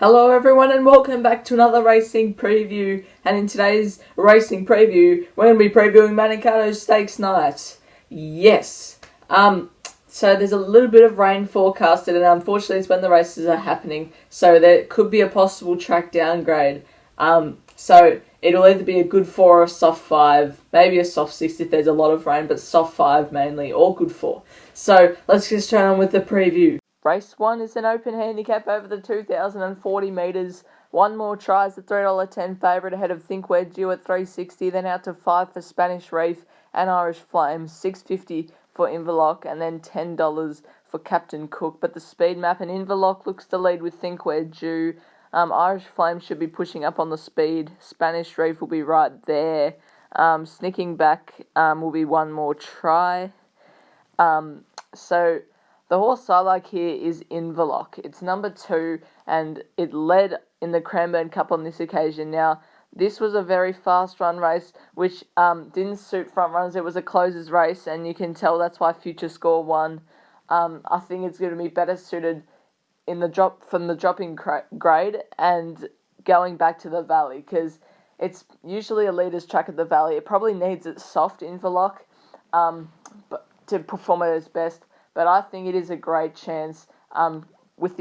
Hello everyone and welcome back to another racing preview, and in today's racing preview we're going to be previewing Manikato Stakes Night. Yes, so there's a little bit of rain forecasted, and unfortunately it's when the races are happening, so there could be a possible track downgrade. So it'll either be a good 4 or a soft 5, maybe a soft 6 if there's a lot of rain, but soft 5 mainly, or good 4. So let's get straight on with the preview. Race 1 is an open handicap over the 2,040 metres. One More Try is the $3.10 favourite ahead of Think We're Due at $3.60, then out to 5 for Spanish Reef and Irish Flame, $6.50 for Inverloch, and then $10 for Captain Cook. But the speed map and Inverloch looks to lead with Think We're Due. Irish Flame should be pushing up on the speed. Spanish Reef will be right there. Sneaking back will be One More Try. So the horse I like here is Inverloch. It's number 2, and it led in the Cranbourne Cup on this occasion. Now, this was a very fast run race, which didn't suit front runners. It was a closers race, and you can tell that's why Future Score won. I think it's going to be better suited in the drop from the dropping grade and going back to the Valley, because it's usually a leader's track at the Valley. It probably needs it soft Inverloch but to perform at its best. But I think it is a great chance with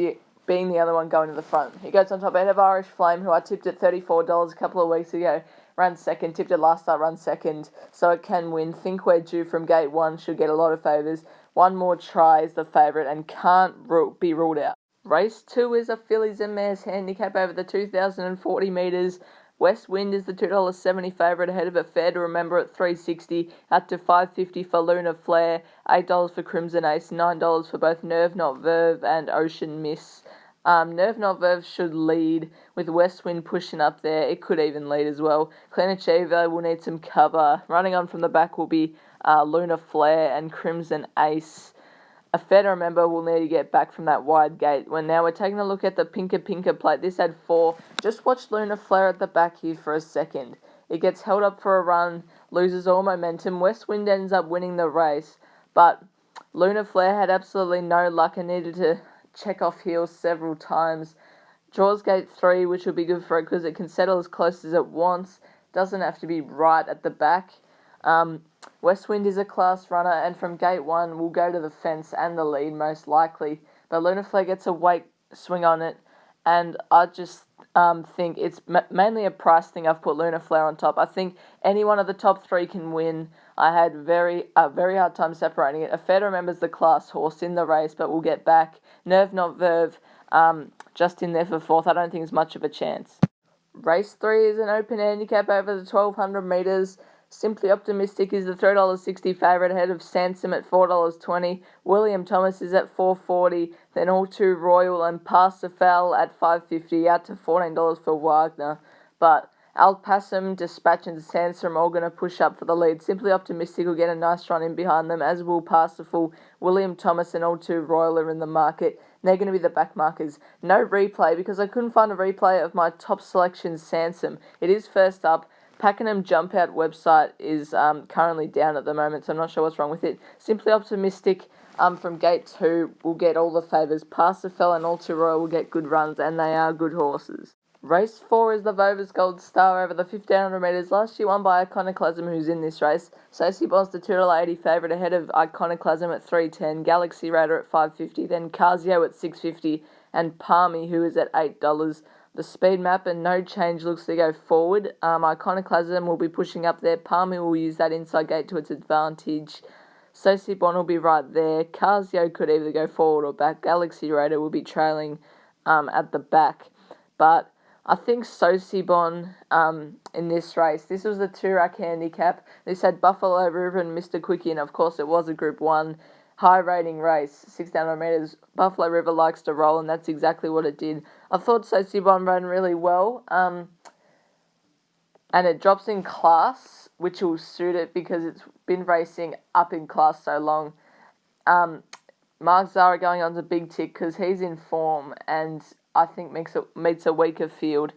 being the other one going to the front. He goes on top ahead of Irish Flame, who I tipped at $34 a couple of weeks ago. Ran second, tipped it last start, run second, so it can win. Think We're Due from gate 1 should get a lot of favours. One More Try is the favourite and can't be ruled out. Race 2 is a fillies and mares handicap over the 2,040 metres. West Wind is the $2.70 favourite ahead of a Fair to Remember at $3.60, up to $5.50 for Luna Flare, $8 for Crimson Ace, $9 for both Nerve Not Verve and Ocean Miss. Nerve Not Verve should lead, with West Wind pushing up there. It could even lead as well. Clean will need some cover. Running on from the back will be Luna Flare and Crimson Ace. A Fair to Remember will need to get back from that wide gate. Now we're taking a look at the Pinker plate. This had 4. Just watch Luna Flare at the back here for a second. It gets held up for a run, loses all momentum. West Wind ends up winning the race, but Luna Flare had absolutely no luck and needed to check off heels several times. Draws gate 3, which will be good for it because it can settle as close as it wants. Doesn't have to be right at the back. West Wind is a class runner, and from gate 1 will go to the fence and the lead most likely. But Luna Flare gets a weight swing on it, and I just think it's mainly a price thing. I've put Luna Flare on top. I think any one of the top 3 can win. I had very hard time separating it. A Fair to Remember's the class horse in the race, but we'll get back. Nerve Not Verve, just in there for 4th. I don't think it's much of a chance. Race 3 is an open handicap over the 1,200 metres. Simply Optimistic is the $3.60 favourite ahead of Sansom at $4.20. William Thomas is at $4.40. Then All Too Royal and Parsifal at $5.50, out to $14 for Wagner. But Alpassim, Dispatch and Sansom are all going to push up for the lead. Simply Optimistic will get a nice run in behind them, as will Parsifal. William Thomas and All Too Royal are in the market. They're going to be the back markers. No replay, because I couldn't find a replay of my top selection, Sansom. It is first up. Pakenham Jump Out website is currently down at the moment, so I'm not sure what's wrong with it. Simply Optimistic from gate 2 will get all the favours. Parsifal and All Too Royal will get good runs, and they are good horses. Race 4 is the Vovers Gold Star over the 1,500 metres. Last year won by Iconoclasm, who's in this race. Sosie Bond's the $2.80 favourite ahead of Iconoclasm at $3.10. Galaxy Raider at $5.50. Then Casio at $6.50. And Palmy, who is at $8. The speed map and no change looks to go forward. Iconoclasm will be pushing up there. Palmy will use that inside gate to its advantage. Sosie Bond will be right there. Casio could either go forward or back. Galaxy Raider will be trailing at the back. But I think Sosie Bond in this race, this was the 2-rack handicap. This had Buffalo River and Mr. Quickie, and of course it was a Group 1 high rating race, 6,000 metres. Buffalo River likes to roll, and that's exactly what it did. I thought Sosie Bond ran really well, and it drops in class, which will suit it because it's been racing up in class so long. Mark Zahra going on's a big tick because he's in form, and I think meets a weaker field,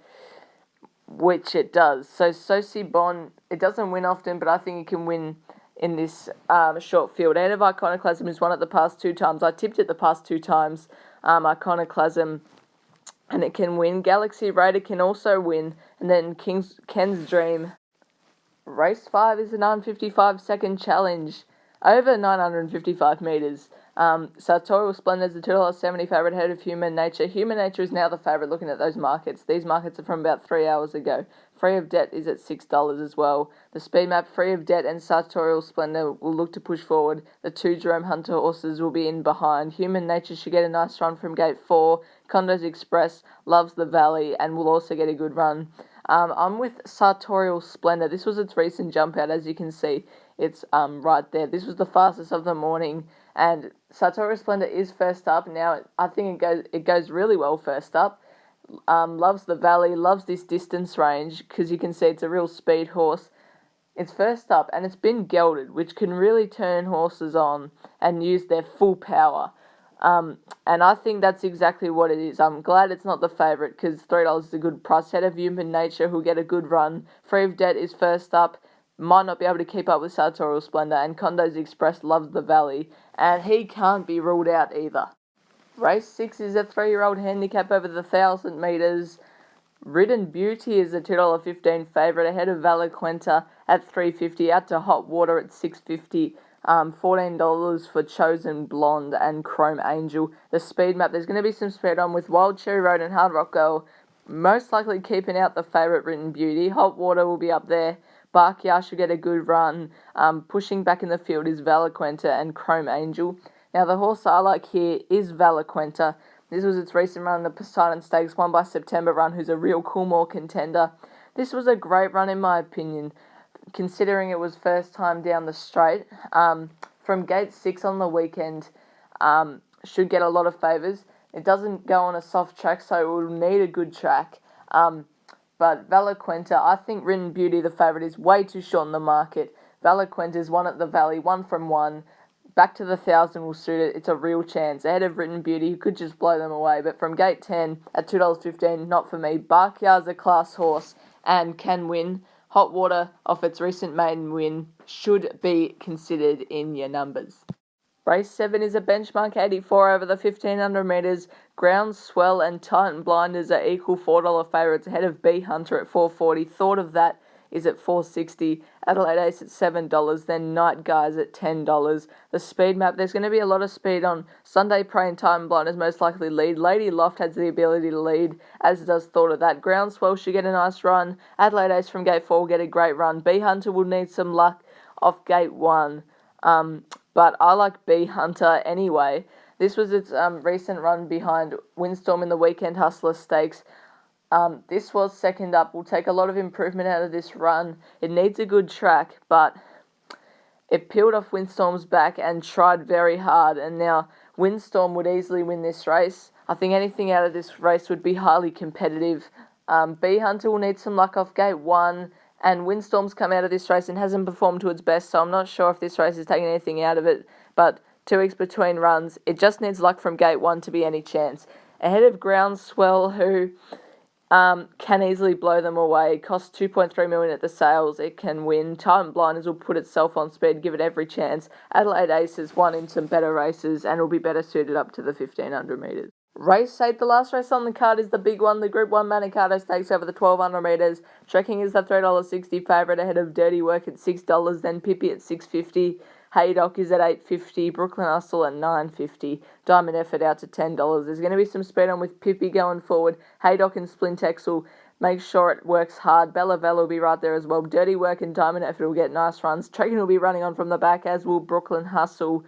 which it does. So Sosie Bond, it doesn't win often, but I think it can win in this short field. Ahead of Iconoclasm, who's won it the past 2 times. I tipped it the past 2 times. Iconoclasm and it can win. Galaxy Raider can also win, and then Ken's Dream. Race 5 is a 955 second challenge, over 955 metres. Sartorial Splendor is the $2.70 favourite ahead of Human Nature. Human Nature is now the favourite looking at those markets. These markets are from about 3 hours ago. Free of Debt is at $6 as well. The speed map, Free of Debt and Sartorial Splendor will look to push forward. The 2 Jerome Hunter horses will be in behind. Human Nature should get a nice run from gate 4. Condos Express loves the Valley and will also get a good run. I'm with Sartorial Splendor. This was its recent jump out, as you can see. It's right there. This was the fastest of the morning, and Sartorial Splendor is first up. Now, I think it goes really well first up. Loves the Valley, loves this distance range, because you can see it's a real speed horse. It's first up, and it's been gelded, which can really turn horses on and use their full power. And I think that's exactly what it is. I'm glad it's not the favourite, because $3 is a good price. Head of Human Nature, who'll get a good run. Free of Debt is first up. Might not be able to keep up with Sartorial Splendor, and Condos Express loves the Valley, and he can't be ruled out either. Race 6 is a 3-year-old handicap over the 1,000 metres. Ridden Beauty is a $2.15 favourite ahead of Valaquenta at $3.50, out to Hot Water at $6.50. $14 for Chosen Blonde and Chrome Angel. The speed map, there's going to be some speed on with Wild Cherry Road and Hard Rock Girl, most likely keeping out the favourite Ridden Beauty. Hot Water will be up there. Barkyard should get a good run. Pushing back in the field is Valaquenta and Chrome Angel. Now, the horse I like here is Valaquenta. This was its recent run in the Poseidon Stakes, won by September Run, who's a real Coolmore contender. This was a great run in my opinion, considering it was first time down the straight. From gate 6 on the weekend, should get a lot of favours. It doesn't go on a soft track, so it will need a good track. But Valaquenta, I think Ridden Beauty, the favourite, is way too short in the market. Valaquenta is one at the Valley, 1 from 1. Back to the 1,000 will suit it. It's a real chance. Ahead of Ridden Beauty, who could just blow them away. But from gate 10 at $2.15, not for me. Barkyard's a class horse and can win. Hot Water, off its recent maiden win, should be considered in your numbers. Race 7 is a benchmark 84 over the 1,500 metres. Groundswell and Titan Blinders are equal $4 favourites ahead of B Hunter at $4.40. Thought of That is at $4.60. Adelaide Ace at $7. Then Night Guys at $10. The speed map, there's going to be a lot of speed on. Sunday Prey and Titan Blinders most likely lead. Lady Loft has the ability to lead, as does Thought of That. Groundswell should get a nice run. Adelaide Ace from gate 4 will get a great run. B Hunter will need some luck off gate 1. But I like B Hunter anyway. This was its recent run behind Windstorm in the Weekend Hustler Stakes. This was second up. Will take a lot of improvement out of this run. It needs a good track, but it peeled off Windstorm's back and tried very hard, and now Windstorm would easily win this race. I think anything out of this race would be highly competitive. B Hunter will need some luck off gate 1, and Windstorm's come out of this race and hasn't performed to its best, so I'm not sure if this race is taking anything out of it, but 2 weeks between runs, it just needs luck from gate 1 to be any chance. Ahead of Groundswell, who can easily blow them away, costs $2.3 million at the sales, it can win. Titan Blinders will put itself on speed, give it every chance. Adelaide Ace has won in some better races and will be better suited up to the 1,500 metres. Race 8, the last race on the card, is the big one, the Group 1 Manikato Stakes over the 1,200 metres. Trekking is the $3.60 favourite ahead of Dirty Work at $6, then Pippi at $6.50. Haydock is at $8.50, Brooklyn Hustle at $9.50, Diamond Effort out to $10. There's going to be some speed on with Pippi going forward. Haydock and Splintex will make sure it works hard. Bella Vella will be right there as well. Dirty Work and Diamond Effort will get nice runs. Trekking will be running on from the back, as will Brooklyn Hustle.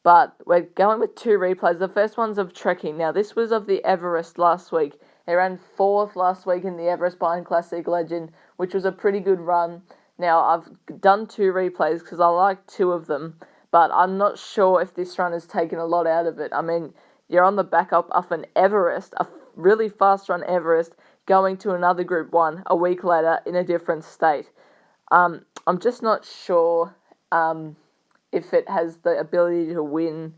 But we're going with 2 replays. The first one's of Trekking. Now, this was of the Everest last week. They ran 4th last week in the Everest behind Classic Legend, which was a pretty good run. Now, I've done 2 replays because I like 2 of them, but I'm not sure if this run has taken a lot out of it. I mean, you're on the back up of an Everest, a really fast run Everest, going to another Group 1 a week later in a different state. I'm just not sure if it has the ability to win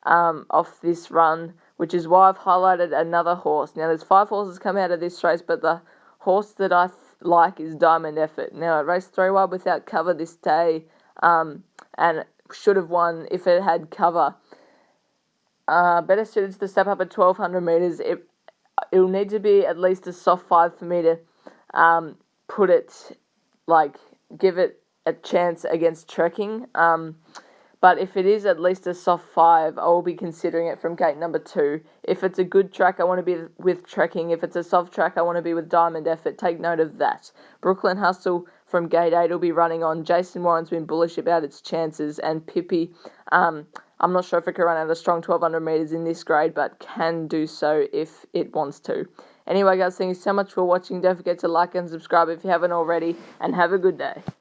off this run, which is why I've highlighted another horse. Now, there's 5 horses come out of this race, but the horse that I like is Diamond Effort. Now, it raced 3 wide without cover this day, and should have won if it had cover. better suited to the step up at 1200 metres. It'll need to be at least a soft 5 for me to put it, give it a chance against trekking. But if it is at least a soft 5, I will be considering it from gate number 2. If it's a good track, I want to be with trekking. If it's a soft track, I want to be with Diamond Effort. Take note of that. Brooklyn Hustle from gate 8 will be running on. Jason Warren's been bullish about its chances. And Pippi, I'm not sure if it can run out a strong 1200 metres in this grade, but can do so if it wants to. Anyway, guys, thank you so much for watching. Don't forget to like and subscribe if you haven't already, and have a good day.